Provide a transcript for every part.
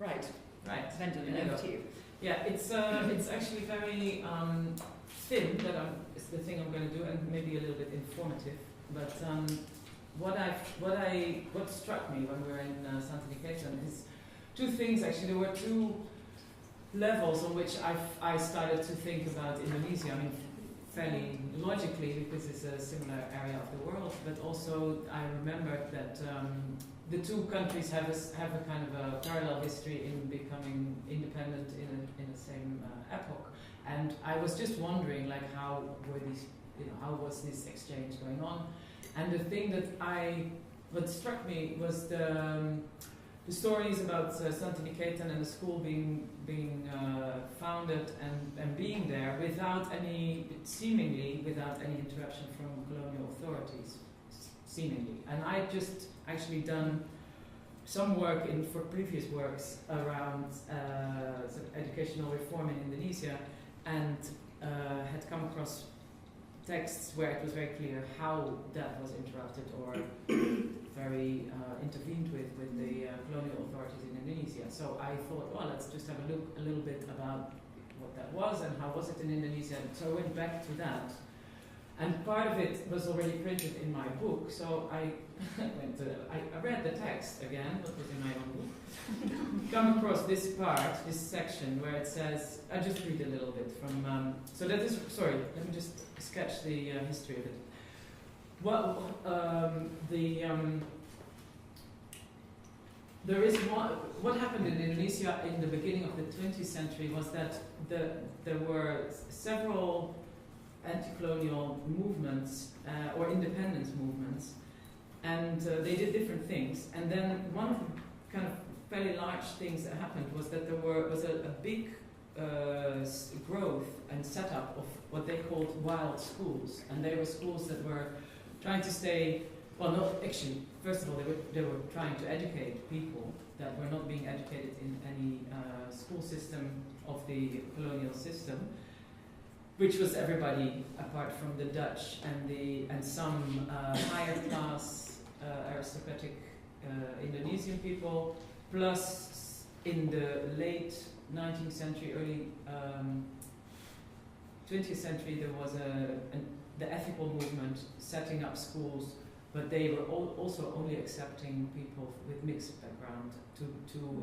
Right. Right. Wendelien, over to you. Yeah, it's actually very thin. It's the thing I'm going to do, and maybe a little bit informative. But what struck me when we were in Santiniketan is two things. Actually, there were two levels on which I started to think about Indonesia. I mean, fairly logically, because it's a similar area of the world, but also I remembered that the two countries have a kind of a parallel history in becoming independent in the same epoch. And I was just wondering, like, how was this exchange going on? And the thing what struck me was the stories about Santiniketan and the school being founded and being there seemingly without any interruption from colonial authorities, seemingly. And I just actually done some work for previous works around sort of educational reform in Indonesia, and had come across texts where it was very clear how that was interrupted or very intervened with the colonial authorities in Indonesia. So I thought, well, let's just have a look a little bit about what that was and how was it in Indonesia. So I went back to that. And part of it was already printed in my book, so I read the text again, what was in my own book, come across this section where it says, I just read a little bit from, so that is, sorry, let me just sketch the history of it. What happened in Indonesia in the beginning of the 20th century was that there were several anti-colonial movements or independence movements, and they did different things. And then one of the kind of fairly large things that happened was that there was a big growth and setup of what they called wild schools, and they were schools that were trying to stay. Well, no, actually, first of all, they were trying to educate people that were not being educated in any school system of the colonial system, which was everybody apart from the Dutch and some higher class aristocratic Indonesian people, plus in the late 19th century, early 20th century, there was the ethical movement setting up schools, but they were also only accepting people with mixed background to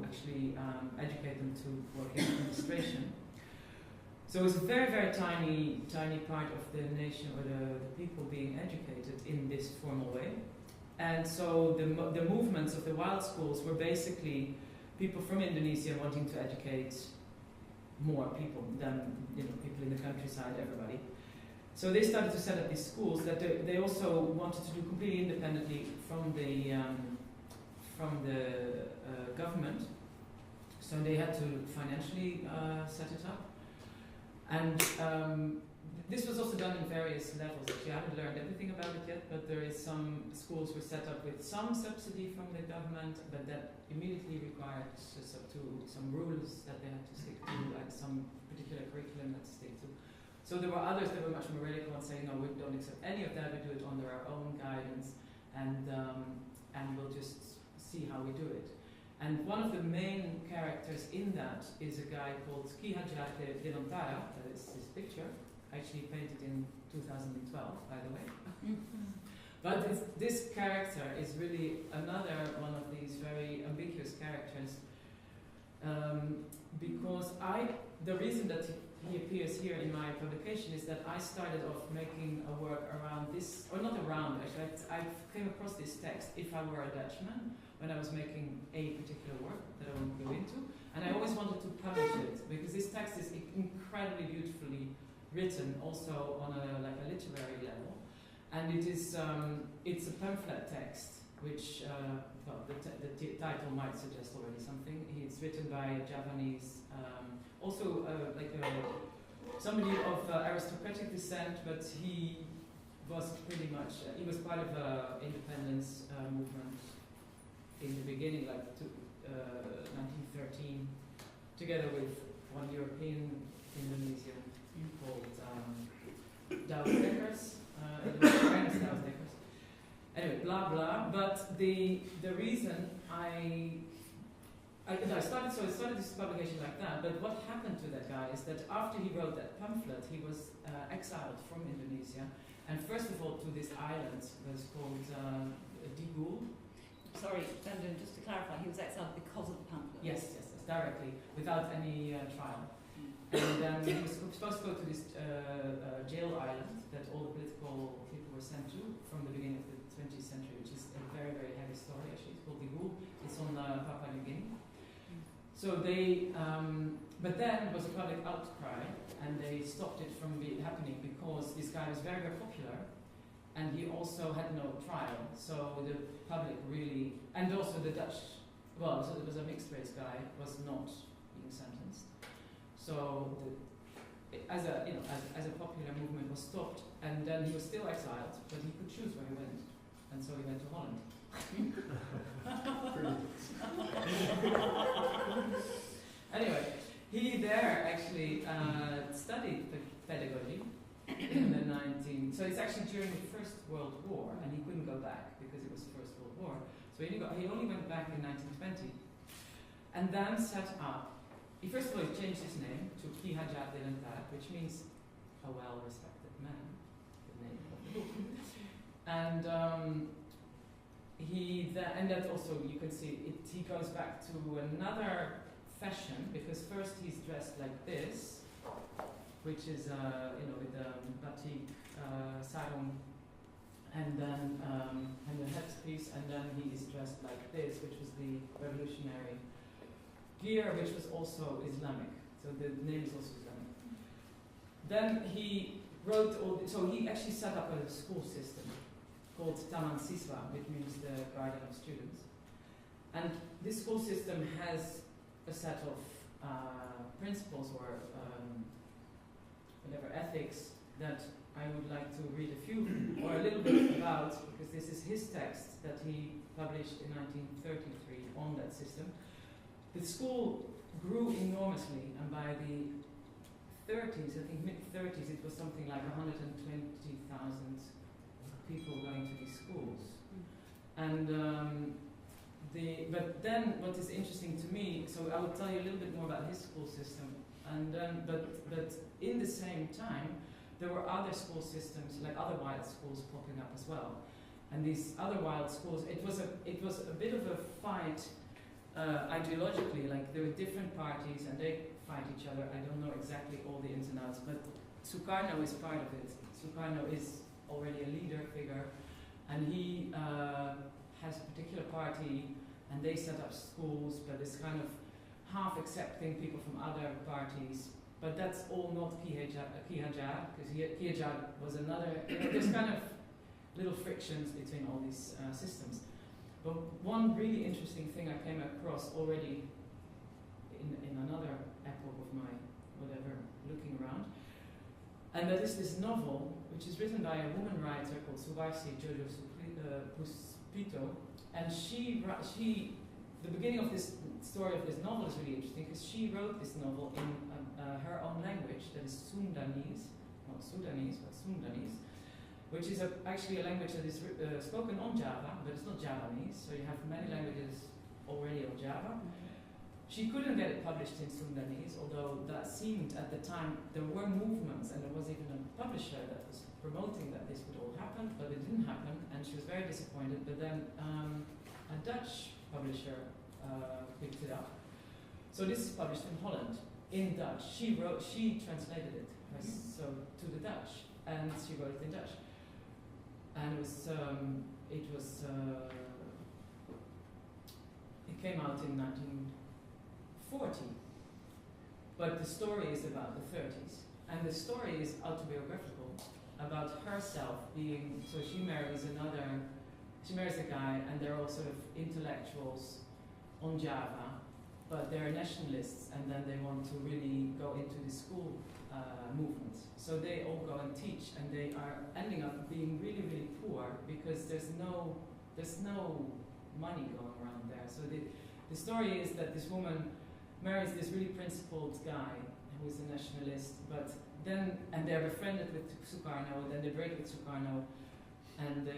actually educate them to work in administration. So it was a very, very tiny part of the nation or the people being educated in this formal way. And so the movements of the wild schools were basically people from Indonesia wanting to educate more people than people in the countryside, everybody. So they started to set up these schools that they also wanted to do completely independently from the government. So they had to financially set it up. And this was also done in various levels. Actually, I haven't learned everything about it yet, but there is some schools were set up with some subsidy from the government, but that immediately required some rules that they had to stick to, like some particular curriculum that to stick to. So there were others that were much more radical and saying, no, we don't accept any of that, we do it under our own guidance, and we'll just see how we do it. And one of the main characters in that is a guy called Ki Hajate Denontara, that is his picture, actually painted in 2012, by the way. But this character is really another one of these very ambiguous characters, because the reason that he appears here in my publication is that I started off making a work around this, or not around, actually, I came across this text, If I Were a Dutchman, when I was making a particular work that I won't go into, and I always wanted to publish it, because this text is incredibly beautifully written, also on a literary level, and it's a pamphlet text, which, the title might suggest already something. It's written by a Javanese, somebody of aristocratic descent, but he was pretty much, he was part of the independence movement in the beginning, 1913, together with one European Indonesian called Douwdekkers, Anyway, blah blah. But the reason I I started this publication like that, but what happened to that guy is that after he wrote that pamphlet, he was exiled from Indonesia, and first of all to this island that was called Digul. Sorry, Brendan, just to clarify, he was exiled because of the pamphlet? Yes, directly, without any trial. And then he was supposed to go to this jail island that all the political people were sent to from the beginning of the 20th century, which is a very, very heavy story actually. It's called Digul. It's on Papua New Guinea. So they, but then there was a public outcry and they stopped it from happening because this guy was very, very popular and he also had no trial. So the public really, and also the Dutch, well, so it was a mixed race guy, was not being sentenced. So as a popular movement was stopped, and then he was still exiled, but he could choose where he went, and so he went to Holland. Anyway, he there actually studied pedagogy in the 19. So it's actually during the First World War, and he couldn't go back because it was the First World War. So he only went back in 1920, and then set up. He first of all changed his name to Ki Hajar Dilantar, which means a well-respected man, the name of the book. And and that also you can see he goes back to another fashion, because first he's dressed like this, which is with the batik sarong, and then and the headpiece, and then he is dressed like this, which was the revolutionary gear, which was also Islamic. So the name is also Islamic. Then he wrote so he actually set up a school system called Taman Siswa, which means the garden of students. And this school system has a set of principles or whatever ethics that I would like to read a few or a little bit about, because this is his text that he published in 1933 on that system. The school grew enormously, and by the 30s, I think mid-30s, it was something like 120,000 people going to these schools. And but then what is interesting to me, so I will tell you a little bit more about his school system, and then but in the same time, there were other school systems, like other wild schools popping up as well. And these other wild schools, it was a bit of a fight. Ideologically, like there were different parties and they fight each other. I don't know exactly all the ins and outs, but Sukarno is part of it. Sukarno is already a leader figure, and he has a particular party, and they set up schools, but it's kind of half accepting people from other parties. But that's all not Ki Hajar, because Ki Hajar was another. There's kind of little frictions between all these systems. But one really interesting thing I came across already in another epoch of my looking around, and that is this novel, which is written by a woman writer called Subarsi Jojo Puspito, and the beginning of this story of this novel is really interesting because she wrote this novel in her own language, that is Sundanese, not Sudanese, but Sundanese, which is actually a language that is spoken on Java, but it's not Javanese, so you have many languages already on Java. She couldn't get it published in Sundanese, although that seemed at the time, there were movements, and there was even a publisher that was promoting that this would all happen, but it didn't happen, and she was very disappointed. But then a Dutch publisher picked it up. So this is published in Holland, in Dutch. She translated it so to the Dutch, and she wrote it in Dutch. And it came out in 1940, but the story is about the 30s, and the story is autobiographical about herself being. So she marries a guy, and they're all sort of intellectuals on Java, but they're nationalists, and then they want to really go into the school movement. So they all go and teach, and they are ending up being really, really poor because there's no money going around there. So the story is that this woman marries this really principled guy who is a nationalist, but then, and they're befriended with Sukarno, then they break with Sukarno, and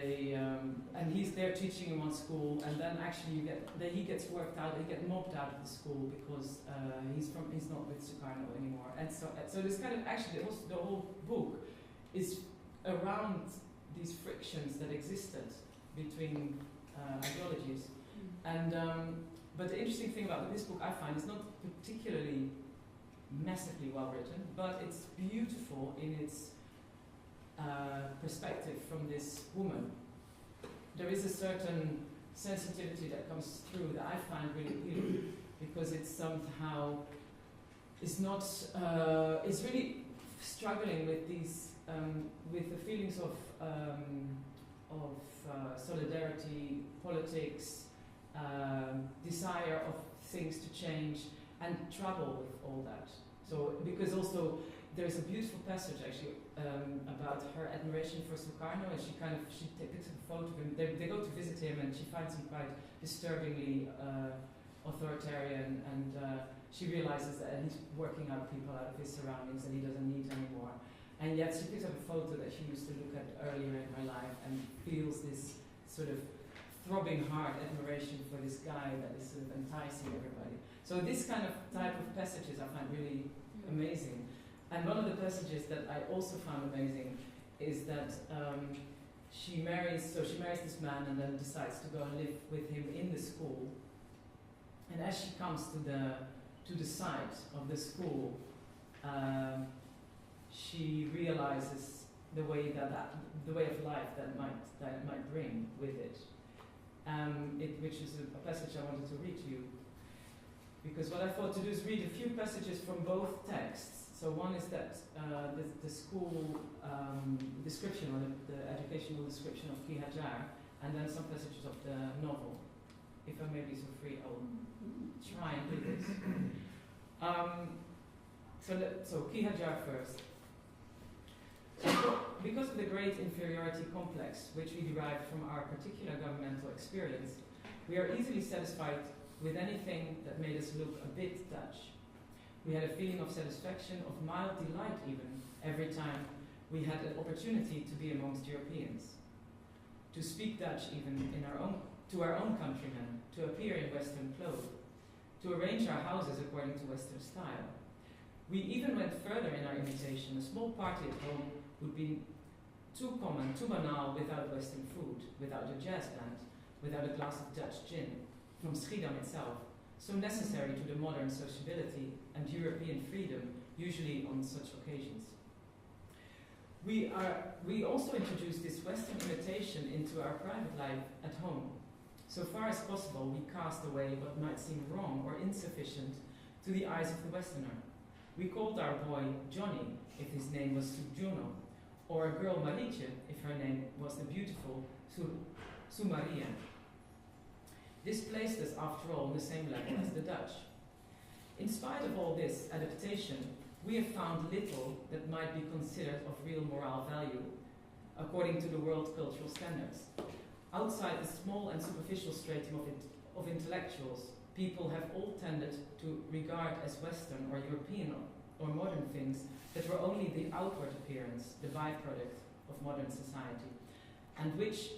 and he's there teaching him on school, and then actually he gets worked out, he gets mobbed out of the school because he's not with Sukarno anymore, and so this kind of actually the whole book is around these frictions that existed between ideologies, and but the interesting thing about this book I find is not particularly massively well written, but it's beautiful in its perspective from this woman. There is a certain sensitivity that comes through that I find really appealing, because it's somehow it's really struggling with these with the feelings of solidarity, politics, desire of things to change, and trouble with all that. So because also there's a beautiful passage actually about her admiration for Sukarno, and she picks up a photo of him. They go to visit him, and she finds him quite disturbingly authoritarian, and she realizes that he's working out people out of his surroundings that he doesn't need anymore. And yet she picks up a photo that she used to look at earlier in her life and feels this sort of throbbing heart admiration for this guy that is sort of enticing everybody. So this kind of type of passages I find really amazing. And one of the passages that I also found amazing is that she marries this man and then decides to go and live with him in the school. And as she comes to the site of the school, she realizes the way of life that it might bring with it. Which is a passage I wanted to read to you, because what I thought to do is read a few passages from both texts. So one is that the school description, or the educational description of Ki Hajar, and then some passages of the novel. If I may be so free, I'll try and do this. So Ki Hajar first. Because of the great inferiority complex which we derive from our particular governmental experience, we are easily satisfied with anything that made us look a bit Dutch. We had a feeling of satisfaction, of mild delight even, every time we had an opportunity to be amongst Europeans, to speak Dutch even to our own countrymen, to appear in Western clothes, to arrange our houses according to Western style. We even went further in our imitation. A small party at home would be too common, too banal without Western food, without a jazz band, without a glass of Dutch gin, from Schiedam itself, so necessary to the modern sociability and European freedom, usually on such occasions. We also introduced this Western imitation into our private life at home. So far as possible, we cast away what might seem wrong or insufficient to the eyes of the Westerner. We called our boy Johnny if his name was Juno, or a girl Marietje if her name was the beautiful Maria. This placed us, after all, on the same level as the Dutch. In spite of all this adaptation, we have found little that might be considered of real moral value, according to the world cultural standards. Outside the small and superficial stratum of intellectuals, people have all tended to regard as Western or European or modern things that were only the outward appearance, the byproduct of modern society, and which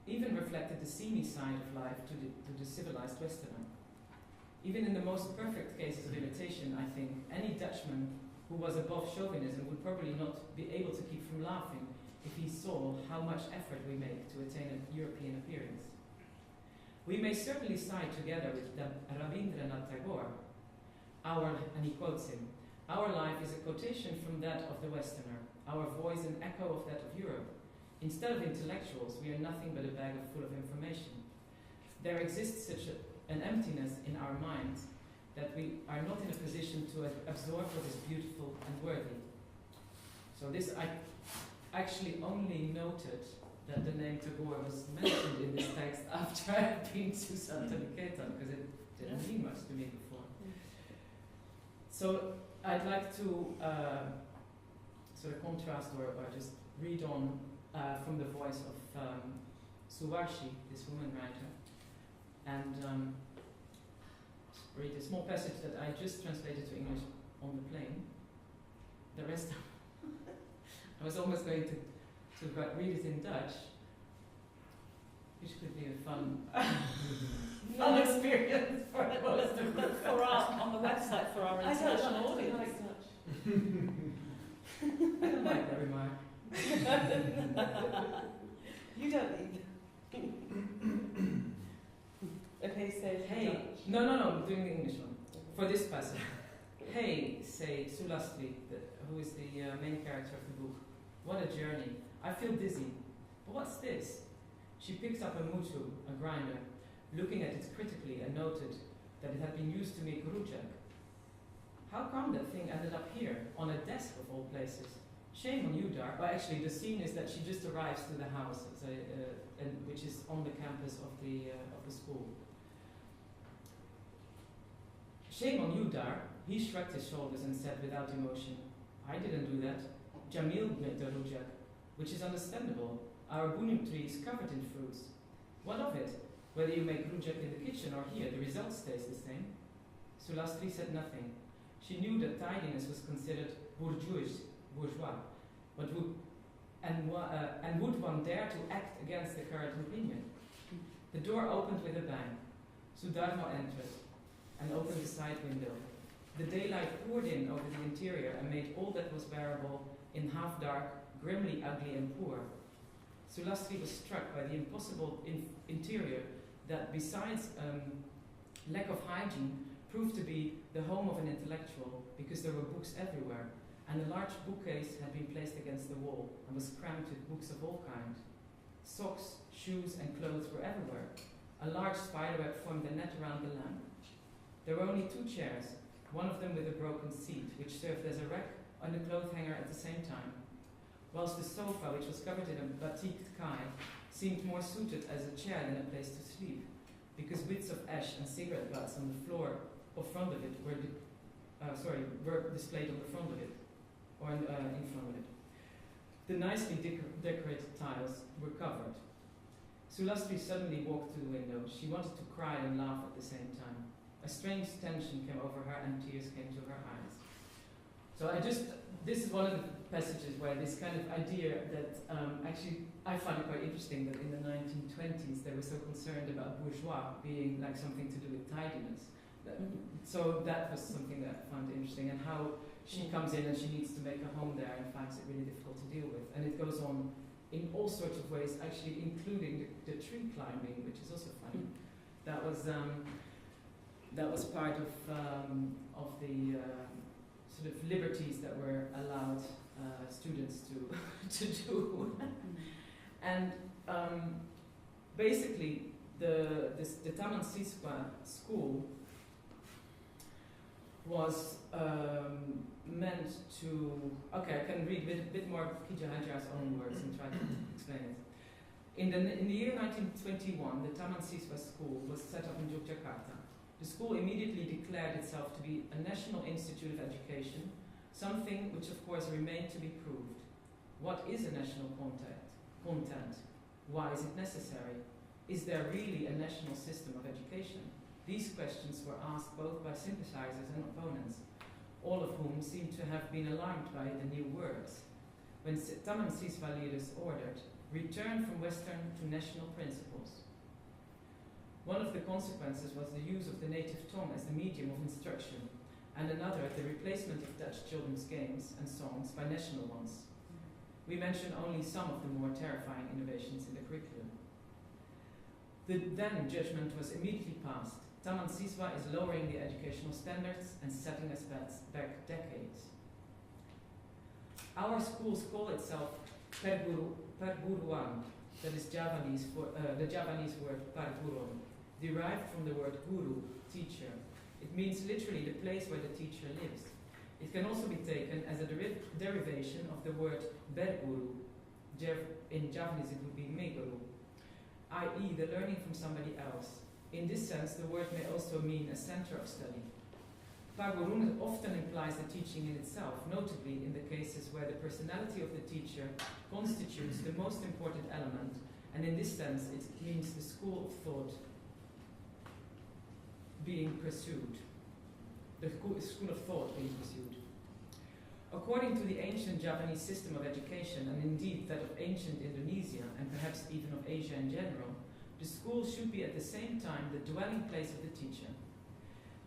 even reflected the seamy side of life to the civilized Westerner. Even in the most perfect cases of imitation, I think, any Dutchman who was above chauvinism would probably not be able to keep from laughing if he saw how much effort we make to attain a European appearance. We may certainly side together with Ranbindranath Tagore, and he quotes him, "Our life is a quotation from that of the Westerner, our voice an echo of that of Europe. Instead of intellectuals, we are nothing but a bag full of information. There exists such an emptiness in our minds that we are not in a position to absorb what is beautiful and worthy." So this, I actually only noted that the name Tagore was mentioned in this text after I had been to Santaniketan, because it didn't mean much to me before. So I'd like to sort of contrast or just read on from the voice of Suvarshi, this woman writer, and read a small passage that I just translated to English on the plane. The rest, I was almost going to read it in Dutch, which could be a fun, No, fun experience for most of but us. for our, on the website for our international audience. I don't like that remark. You don't either. Okay, say Hey, no, I'm doing the English one. For this passage. Hey, say Sulastri, who is the main character of the book. What a journey. I feel dizzy. But what's this? She picked up a mutu, a grinder, looking at it critically and noted that it had been used to make rujak. How come that thing ended up here, on a desk of all places? Shame on you, Dar. Well, actually, the scene is that she just arrives to the house, which is on the campus of the school. Shame on you, Dar. He shrugged his shoulders and said without emotion, I didn't do that. Jamil made the rujak, which is understandable. Our bunim tree is covered in fruits. What of it? Whether you make rujak in the kitchen or here, the result stays the same. Sulastri said nothing. She knew that tidiness was considered bourgeois, but would one dare to act against the current opinion? The door opened with a bang. Sudarmo entered and opened the side window. The daylight poured in over the interior and made all that was bearable in half-dark, grimly ugly and poor. Sulastri was struck by the impossible interior that, besides lack of hygiene, proved to be the home of an intellectual because there were books everywhere, and a large bookcase had been placed against the wall and was crammed with books of all kinds. Socks, shoes and clothes were everywhere. A large spiderweb formed a net around the lamp. There were only 2 chairs, one of them with a broken seat, which served as a rack and a cloth hanger at the same time, whilst the sofa, which was covered in a batiked kai, seemed more suited as a chair than a place to sleep, because bits of ash and cigarette butts on the floor or front of it were displayed on the front of it, or in front of it. The nicely decorated tiles were covered. Sulastri suddenly walked to the window. She wanted to cry and laugh at the same time. A strange tension came over her and tears came to her eyes. So this is one of the passages where this kind of idea that actually I find it quite interesting that in the 1920s they were so concerned about bourgeois being like something to do with tidiness. So that was something that I found interesting, and how she comes in and she needs to make a home there and finds it really difficult to deal with. And it goes on in all sorts of ways, actually including the tree climbing, which is also funny. That was part of the sort of liberties that were allowed students to do. And basically, the Taman Siswa school was meant to. Okay, I can read a bit more Kija Hajar's own words and try to explain it. In the year 1921, the Taman Siswa school was set up in Yogyakarta. The school immediately declared itself to be a national institute of education, something which of course remained to be proved. What is a national content? Why is it necessary? Is there really a national system of education? These questions were asked both by sympathizers and opponents, all of whom seemed to have been alarmed by the new words. When Taman Siswa leaders ordered, return from Western to national principles. One of the consequences was the use of the native tongue as the medium of instruction, and another, the replacement of Dutch children's games and songs by national ones. We mention only some of the more terrifying innovations in the curriculum. The then judgment was immediately passed. Taman Siswa is lowering the educational standards and setting us back decades. Our schools call itself perguruan, that is Javanese for the Javanese word parguron, derived from the word guru, teacher. It means literally the place where the teacher lives. It can also be taken as a derivation of the word berguru. In Javanese it would be meguru, i.e. the learning from somebody else. In this sense, the word may also mean a center of study. Pargurun often implies the teaching in itself, notably in the cases where the personality of the teacher constitutes the most important element, and in this sense it means the school of thought being pursued. The school of thought being pursued. According to the ancient Javanese system of education, and indeed that of ancient Indonesia, and perhaps even of Asia in general, The school should be at the same time the dwelling place of the teacher.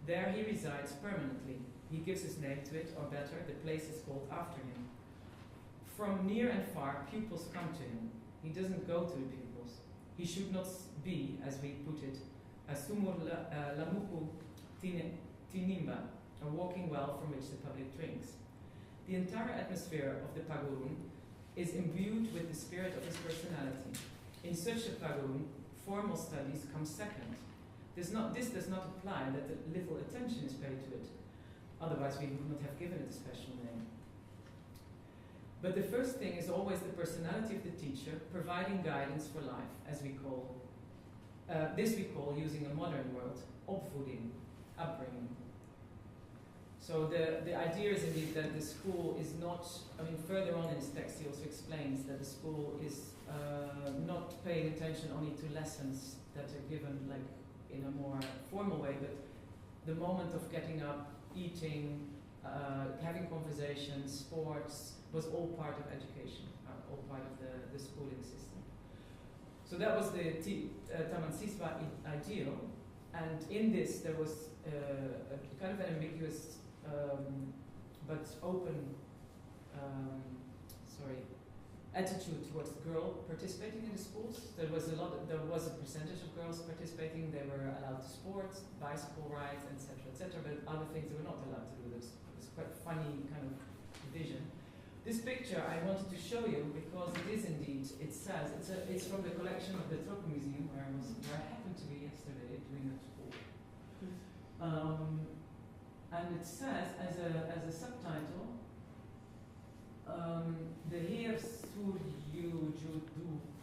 There he resides permanently. He gives his name to it, or better, the place is called after him. From near and far, pupils come to him. He doesn't go to the pupils. He should not be, as we put it, a sumur lamuku tinimba, a walking well from which the public drinks. The entire atmosphere of the pagurun is imbued with the spirit of his personality. In such a pagurun, formal studies come second. This does not imply that little attention is paid to it. Otherwise, we would not have given it a special name. But the first thing is always the personality of the teacher, providing guidance for life, as we call. This we call, using a modern word, opvoeding, upbringing. So the idea is indeed that the school is not, further on in his text he also explains that the school is not paying attention only to lessons that are given like in a more formal way, but the moment of getting up, eating, having conversations, sports, was all part of education, all part of the schooling system. So that was the Taman Siswa ideal, and in this there was a kind of an ambiguous but open attitude towards the girl participating in the schools. There was a percentage of girls participating. They were allowed to sports, bicycle rides, etc., but other things they were not allowed to do. It was quite a funny kind of division. This picture I wanted to show you because it is indeed, it says, it's from the collection of the Tropen Museum where I happened to be yesterday doing a tour. And it says as a subtitle, the Heer Surjudu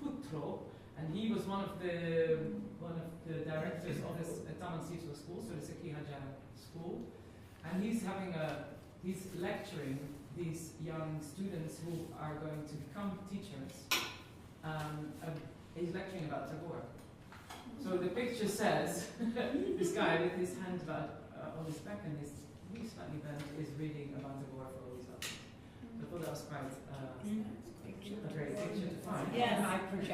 Putro, and he was one of the directors of this Taman Siswa school, so the Sekihaja school, and he's lecturing these young students who are going to become teachers. He's lecturing about Tagore. So the picture says this guy with his hand on his back and his knee slightly bent is reading about Tagore for all these others. I thought that was quite a great picture to find. Yes,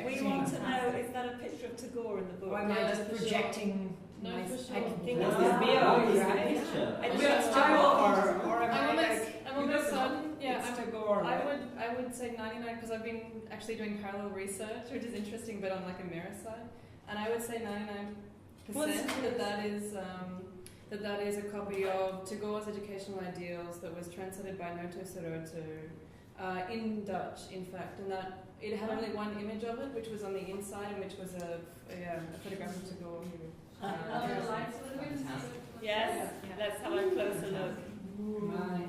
we want to know, it. is that a picture of Tagore in the book? Or am I just projecting? No, my, for sure. I can think What's of the the beer? right? Or am I I'm almost certain. Yeah, it's Tagore, right? I would say 99 because I've been actually doing parallel research, which is interesting, but on like a mirror side. And I would say 99% that is a copy of Tagore's educational ideals that was translated by Noto Siroto in Dutch, in fact, and that it had only one image of it, which was on the inside, and which was a photograph of Tagore. Yes, let's have a closer look.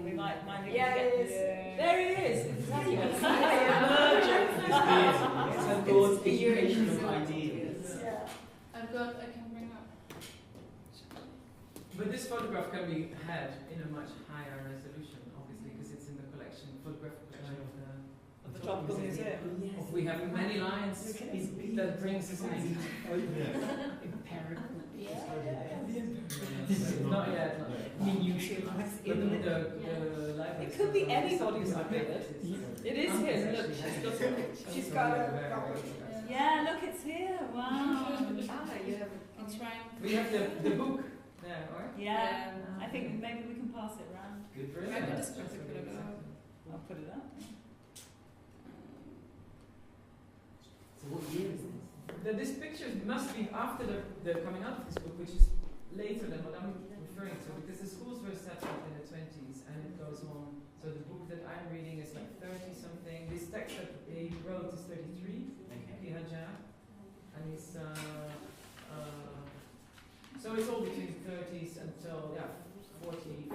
We might Yeah, get it is. There he is. Exactly. It's a good education of ideas. Yeah. I can bring up. But this photograph can be had in a much higher resolution, obviously, because it's in the photographic collection of the Tropical Museum. Yes. We have many lines that brings us in. Not yet. Minutiae. It could be anybody's idea. It is his. Look, She's got a Yeah, look, it's here. Wow. you have. I'm trying. We have the book there, or? Yeah, I think maybe we can pass it around. Good for I could us. just quickly put it up. I'll put it up. So what year is this? This picture must be after the coming out of this book, which is later than what I'm referring to, because the schools were set up in the 20s and it goes on. So the book that I'm reading is like 30 something. This text that he wrote is 33, Kihaja, and he's so it's all between the 30s until 45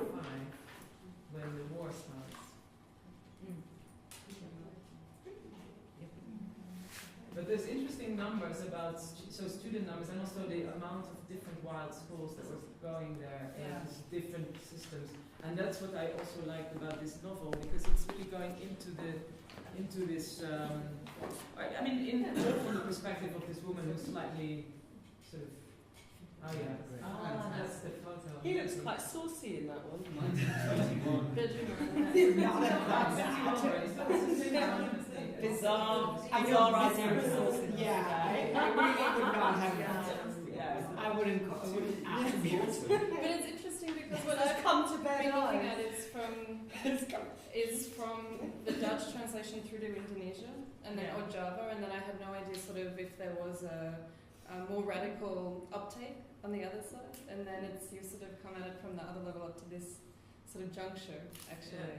when the war starts. But there's interesting numbers about student numbers and also the amount of different wild schools that were going there in different systems. And that's what I also liked about this novel, because it's really going into this. I mean, from the perspective of this woman who's slightly sort of. Oh yeah, that's the photo. He looks quite saucy in that one. bizarre I know, resources. yeah, I really would not have that. I wouldn't attribute. But it's interesting because what I've come to been bed looking at is from the Dutch translation through to Indonesia and then or Java, and then I had no idea sort of if there was a more radical uptake on the other side, and then it's you sort of come at it from the other level up to this sort of juncture actually.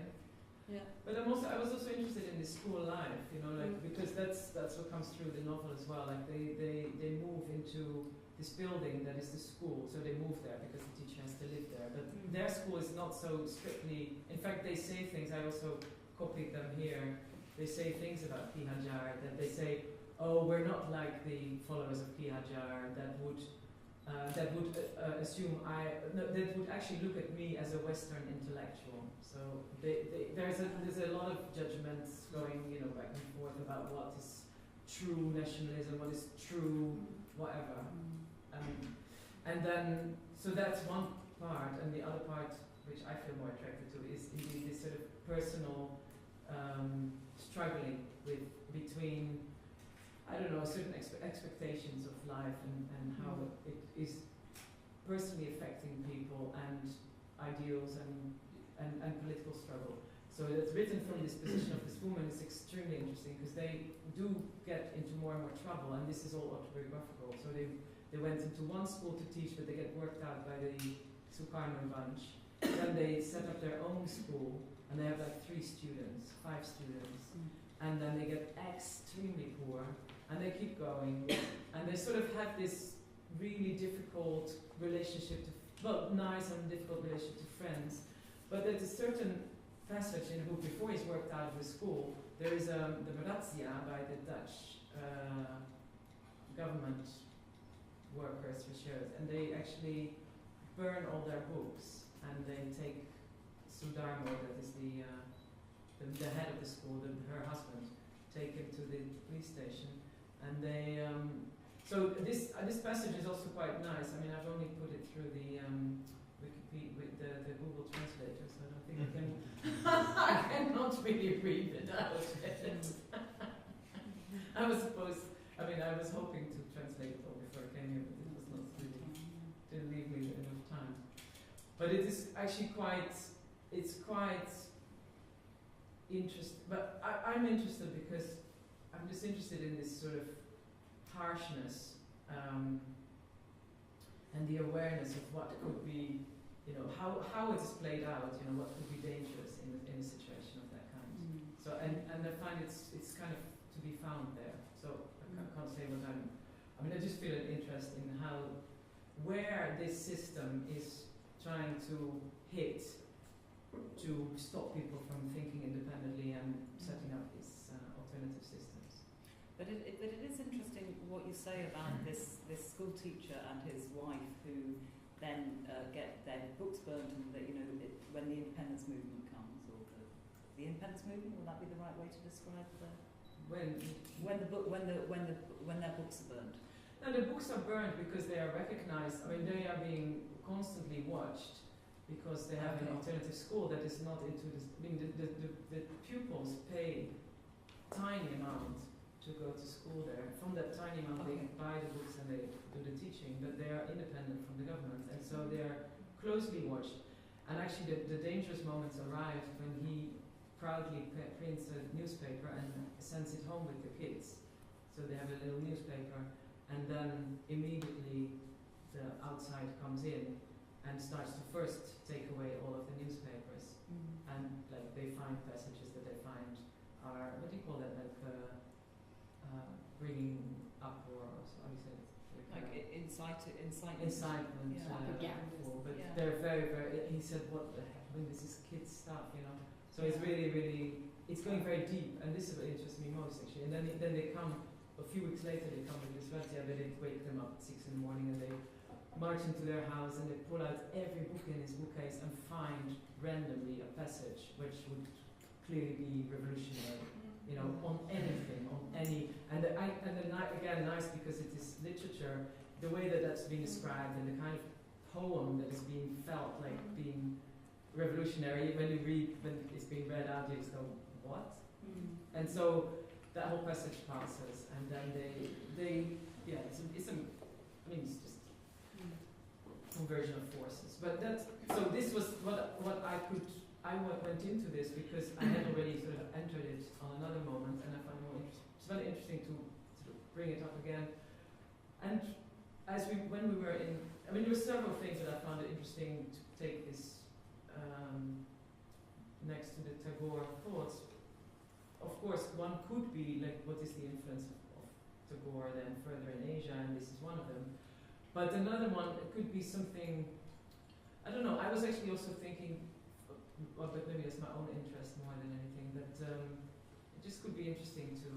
Yeah. But I was also interested in the school life, you know, like because that's what comes through the novel as well. Like they move into this building that is the school, so they move there because the teacher has to live there. But their school is not so strictly. In fact, they say things. I also copied them here. They say things about Pi Hajar that they say, "Oh, we're not like the followers of Pi Hajar that would assume that would actually look at me as a Western intellectual." So there's a lot of judgments going, you know, back and forth about what is true nationalism, what is true whatever. And then, so that's one part, and the other part, which I feel more attracted to, is indeed this sort of personal struggling between, I don't know, certain expectations of life and how it is personally affecting people and ideals and political struggle. So it's written from this position of this woman is extremely interesting because they do get into more and more trouble, and this is all autobiographical. So they went into one school to teach, but they get worked out by the Sukarno bunch. Then they set up their own school, and they have like 5 students, and then they get extremely poor, and they keep going, and they sort of have this really difficult relationship nice and difficult relationship to friends. But there's a certain passage in the book before he's worked out of the school. There is the razzia by the Dutch government workers, researchers, and they actually burn all their books, and they take Sudarmo, that is the head of the school, her husband, take him to the police station, and they. So this passage is also quite nice. I mean, I've only put it through the Wikipedia with the Google Translator, so I don't think I can. I cannot really read it out. I was hoping to translate it all before I came here, but it was not really. Didn't leave me enough time. But it is actually it's quite interesting. But I'm interested because I'm just interested in this sort of harshness and the awareness of what could be, you know, how it's played out, you know, what could be dangerous in a situation of that kind. So and I find it's kind of to be found there. So I can't say what I mean, I just feel an interest in where this system is trying to hit to stop people from thinking independently and setting up these alternative systems. But it is interesting what you say about this school teacher and his wife who then get their books burnt, and that, you know, when the independence movement comes, or the independence movement, will that be the right way to describe when their books are burnt? No, the books are burned because they are recognized. I mean, they are being constantly watched because they have an alternative school that is not into this. I mean, the pupils pay tiny amount to go to school there. From that tiny amount, they buy the books and they do the teaching, but they are independent from the government, and so they are closely watched. And actually, the dangerous moments arrive when he proudly prints a newspaper and sends it home with the kids. So they have a little newspaper, and then immediately the outside comes in and starts to first take away all of the newspapers. And like they find passages that they find are, what do you call that, like bringing up, or how do you say it? Like incitement. Incitement. But they're very, very. He said, "What the heck? I mean, this is kids stuff, you know." So it's really, really. It's going very deep, and this is what interests me most actually. And then they come a few weeks later. They come with this razzia, but they wake them up at 6 in the morning, and they march into their house and they pull out every book in his bookcase and find randomly a passage which would clearly be revolutionary, you know, on anything, on any, and again, nice because it is literature, the way that that's being described and the kind of poem that is being felt like being revolutionary. When it's being read out, you just go, what? And so that whole passage passes, and then they yeah, it's I mean, it's just conversion of forces. But that's, so this was what I went into this because I had already sort of entered it on another moment, and I found it's very interesting to sort of bring it up again. And when we were in, I mean, there were several things that I found it interesting to take this next to the Tagore thoughts. Of course, one could be like, what is the influence of Tagore then further in Asia, and this is one of them. But another one, it could be something, I don't know, I was actually also thinking, well, but maybe that's my own interest more than anything, that it just could be interesting to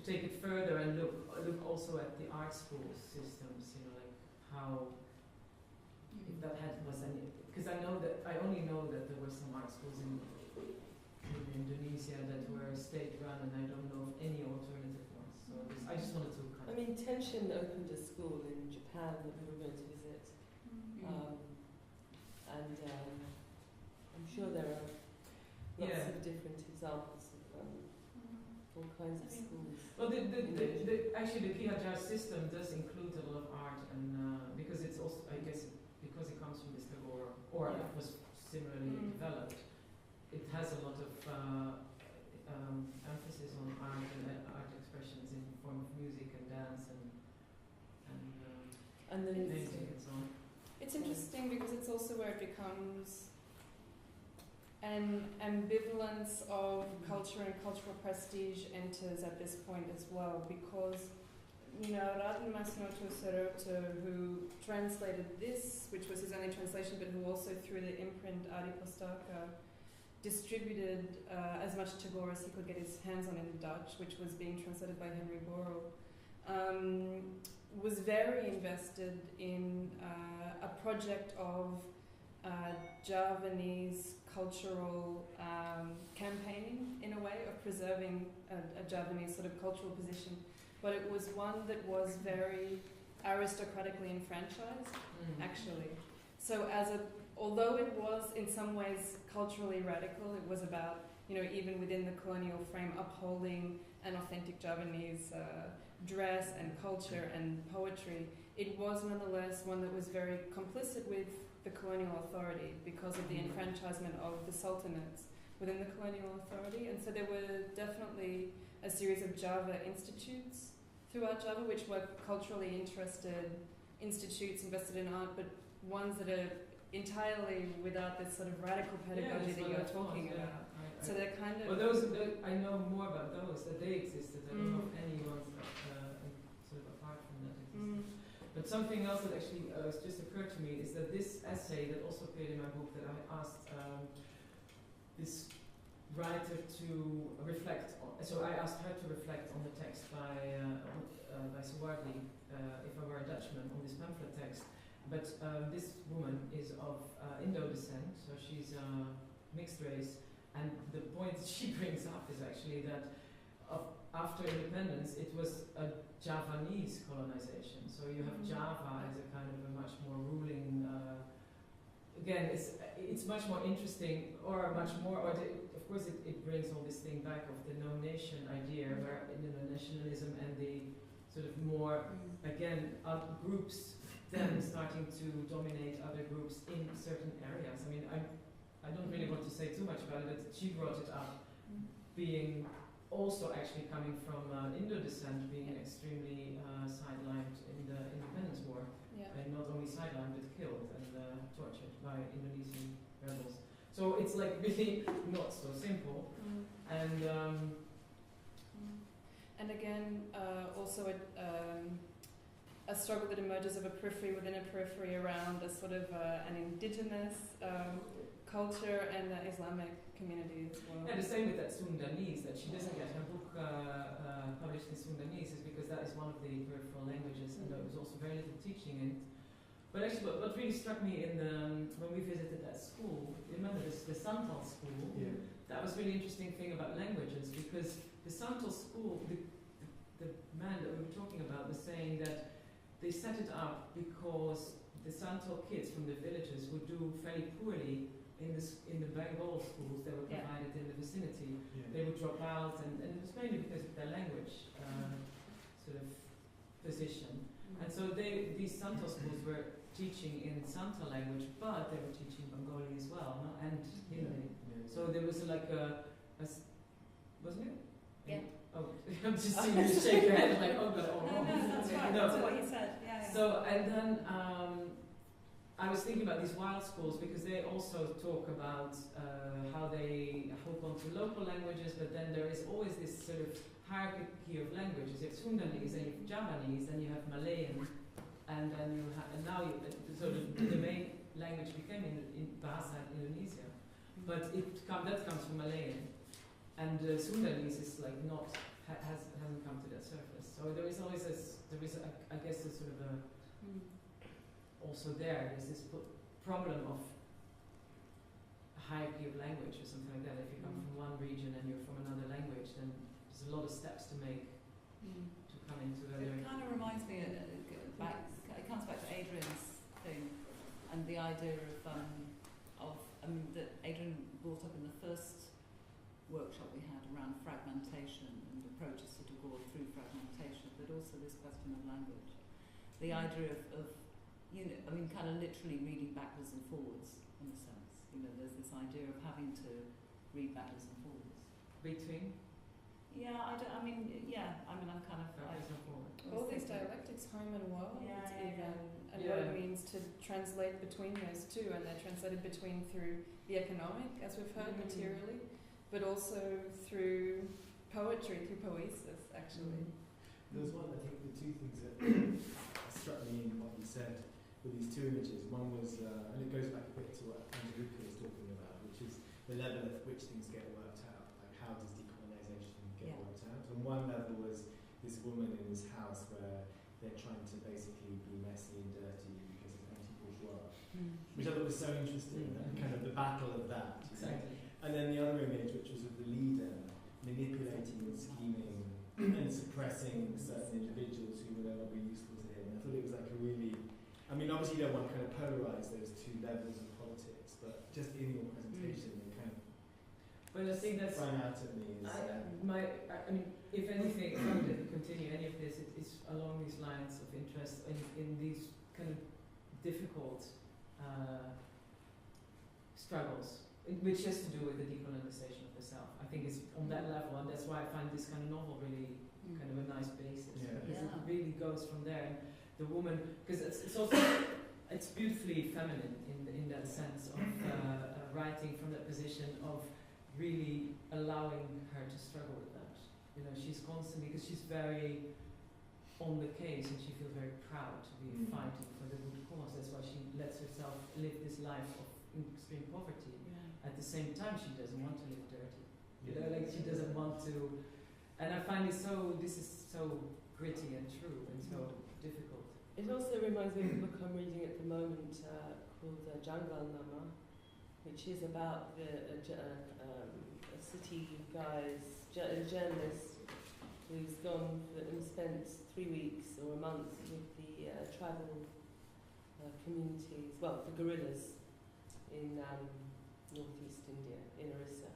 take it further and look also at the art school systems, you know, like how, if that was any, because I only know that there were some art schools in Indonesia that were state-run, and I don't know of any alternative ones. So I just wanted to kind of... I mean, Tenshin opened a school in Japan that we were going to visit. And I'm sure there are lots of different examples of all kinds of schools. Well, actually the Kihajar system does include a lot of art, and because it's also, I guess, because it comes from this Tagore, or it was similarly developed, it has a lot of emphasis on art and art expressions in the form of music and dance and then painting and so on. It's interesting because it's also where it becomes an ambivalence of culture and cultural prestige enters at this point as well, because, you know, Ranbindranath Tagore, who translated this, which was his only translation, but who also through the imprint Adi Postaka distributed as much Tagore as he could get his hands on in Dutch, which was being translated by Henry Borel, was very invested in a project of Javanese cultural campaigning, in a way, of preserving a Javanese sort of cultural position. But it was one that was very aristocratically enfranchised, actually. So although it was in some ways culturally radical, it was about, you know, even within the colonial frame, upholding an authentic Javanese dress and culture and poetry. It was nonetheless one that was very complicit with the colonial authority because of the enfranchisement of the sultanates within the colonial authority. And so there were definitely a series of Java institutes throughout Java which were culturally interested institutes invested in art, but ones that are entirely without this sort of radical pedagogy that you're talking about. So they're kind of... Well, those I know more about those, that they existed. I don't know of any ones that sort of apart from that existed. But something else that actually just occurred to me is that this essay that also appeared in my book, that I asked this writer to reflect on, so I asked her to reflect on the text by Suwardi, If I Were a Dutchman, on this pamphlet text. But this woman is of Indo descent, so she's mixed race, and the point she brings up is actually that after independence it was a Javanese colonization. So you have Java as a kind of a much more ruling. Again, it's much more interesting, or much more. Of course, it brings all this thing back of the no-nation idea, where nationalism and the sort of more again groups then starting to dominate other groups in certain areas. I mean, I don't really want to say too much about it, but she brought it up, being also actually coming from Indo descent, being extremely sidelined in the independence war, and not only sidelined but killed and tortured by Indonesian rebels. So it's like really not so simple, and again, also a struggle that emerges of a periphery within a periphery around a sort of an indigenous culture and the Islamic community as well. Yeah, the same with that Sundanese, that she doesn't get her book published in Sundanese is because that is one of the peripheral languages, and there was also very little teaching in it. But actually what really struck me in when we visited that school, remember the Santal school, that was really interesting thing about languages, because the Santal school, the man that we were talking about was saying that they set it up because the Santal kids from the villages would do fairly poorly in the Bengal schools that were provided in the vicinity, they would drop out, and it was mainly because of their language sort of position. And so these Santo schools were teaching in Santo language, but they were teaching Bengali as well, no? And Hindi. So there was like wasn't it? Yeah. Oh, I'm just seeing you shake your head like, oh, God, oh, no, that's right. No. That's what he said. Yeah. So, and then I was thinking about these wild schools because they also talk about how they hook onto local languages, but then there is always this sort of hierarchy of languages. You have Sundanese, and you have Javanese, and you have Malayan, and then you have, and now sort of the main language became in Bahasa Indonesia, but that comes from Malayan, and Sundanese is like hasn't come to that surface. So there is always I guess a sort of a also there's this problem of hierarchy of language or something like that. If you come from one region and you're from another language, then there's a lot of steps to make to come into other. It kind of reminds me it comes back to Adrian's thing and the idea that Adrian brought up in the first workshop we had around fragmentation and approaches to Tagore through fragmentation, but also this question of language. The idea of kind of literally reading backwards and forwards, in a sense. There's this idea of having to read backwards and forwards. Between? Yeah, I'm kind of... Backwards and forwards. All these dialectics, home and world, and what it means to translate between those two, and they're translated through the economic, as we've heard, materially, but also through poetry, through poesis, actually. There was one, I think the two things that struck me in what you said with these two images. One was, and it goes back a bit to what Angelica was talking about, which is the level at which things get worked out. Like, how does decolonisation get worked out? And one level was this woman in this house where they're trying to basically be messy and dirty because it's anti-bourgeois, which I thought was so interesting, and kind of the battle of that. Exactly. And then the other image, which was of the leader manipulating and scheming and suppressing certain individuals who were no longer useful to him. I thought it was like a really, obviously you don't want to kind of polarize those two levels of politics, but just in your presentation, they kind of but I think that's sprang out at me. If anything, if I'm going to continue any of this, it's along these lines of interest in these kind of difficult struggles, which has to do with the decolonisation of the self. I think it's on that level, and that's why I find this kind of novel really kind of a nice basis, because it really goes from there. And the woman, because it's also it's beautifully feminine in that sense of writing from that position of really allowing her to struggle with that. She's constantly, because she's very on the case and she feels very proud to be fighting for the good cause. That's why she lets herself live this life of extreme poverty. At the same time, she doesn't want to live dirty. She doesn't want to. And I find this is so gritty and true and so difficult. It also reminds me of a book I'm reading at the moment called Jungle Nama, which is about a city guy's a journalist who's gone and spent 3 weeks or a month with the tribal communities, the guerrillas in northeast India, in Orissa,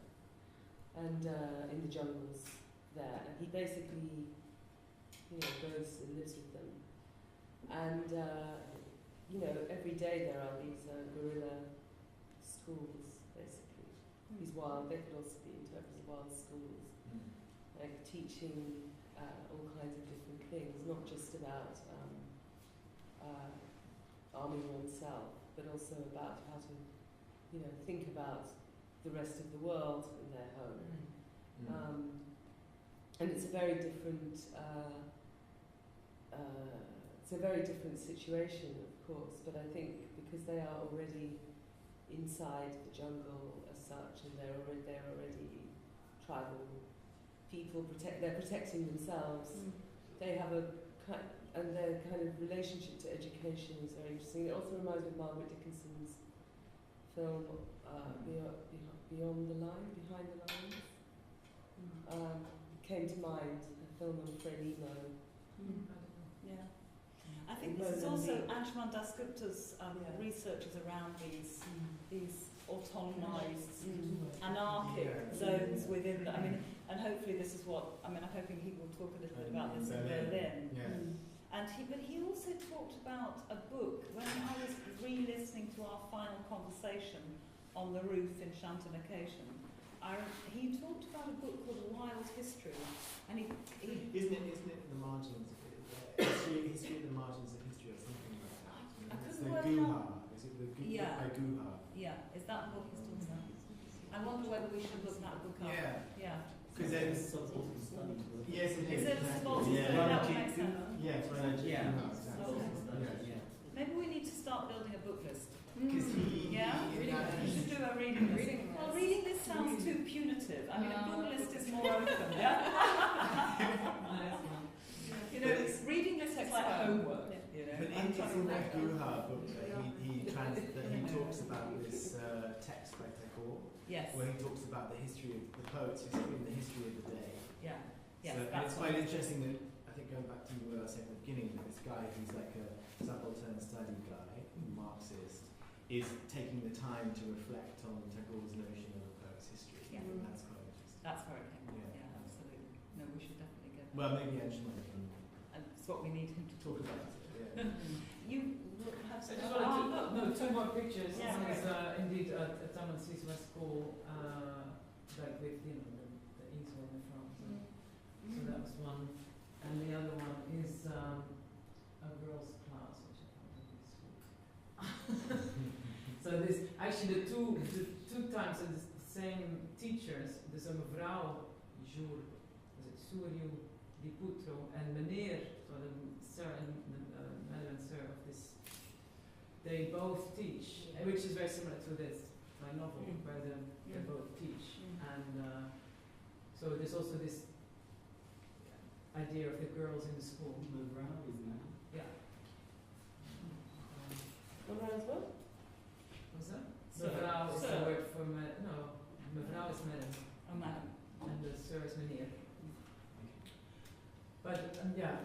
and in the jungles there. And he basically, goes and lives with them. And, every day there are these guerrilla schools, basically. These they could also be interpreted as wild schools, like teaching all kinds of different things, not just about arming oneself, but also about how to, think about the rest of the world in their home. And it's a very different situation, of course, but I think because they are already inside the jungle as such, and they're already tribal people, they're protecting themselves. They have and their kind of relationship to education is very interesting. It also reminds me of Margaret Dickinson's film Beyond the Line, Behind the Lines. Came to mind, a film on Frelimo. I think this is also Anshuman Dasgupta's researches around these autonomised, anarchic zones within. I mean, and hopefully this is what I'm hoping he will talk a little bit about this in Berlin. And but he also talked about a book when I was re-listening to our final conversation on the roof in Shanton Occasion. He talked about a book called Wild History, and he isn't it the margins of it? History at the margins of history or something like that. I couldn't the work Guha. out. Is it the Yeah. by Guha? Yeah, is that what he's talking about? I wonder whether we should look that book up. Yeah. Yeah. Because then, yes, it is. Is it spotted? Yeah. That would make sense. Yes, Maybe we need to start building a book list. Because We should do a reading list. Well, reading list sounds too punitive. I mean, a book list is more open. You know, reading list is like homework. You know, but in that Guha book, he talks about this text by Tagore, yes. where he talks about the history of the poet's history and the history of the day. Yeah. Yes, So, and that's it's quite interesting that, I think going back to what I was saying at the beginning, that this guy who's like a subaltern study guy, Marxist, is taking the time to reflect on Tagore's notion of a poet's history. Yeah. And that's quite interesting. That's where it came from. Yeah. Yeah, absolutely. No, we should definitely get that. Well, maybe Angela can. And it's what we need him to talk about. Yeah. You have I some. just wanted to, two more pictures. Yeah, One is great. indeed at Taman Swiss West School, like with the easel in the front. So that was one. And the other one is a girls' class, which I found really sweet. So this actually the two times it's the same teachers. There's a mevrouw Jour, was it Suryu Di Putro, and meneer, so the sir and the madam and sir of this. They both teach, which is very similar to this novel where they both teach, and so there's also this idea of the girls in the school. Yeah. what? What's that? Sir. Mevrouw is Sir. the word for no. Mevrouw is madam, Oh, madam. and the sir is meneer. But yeah,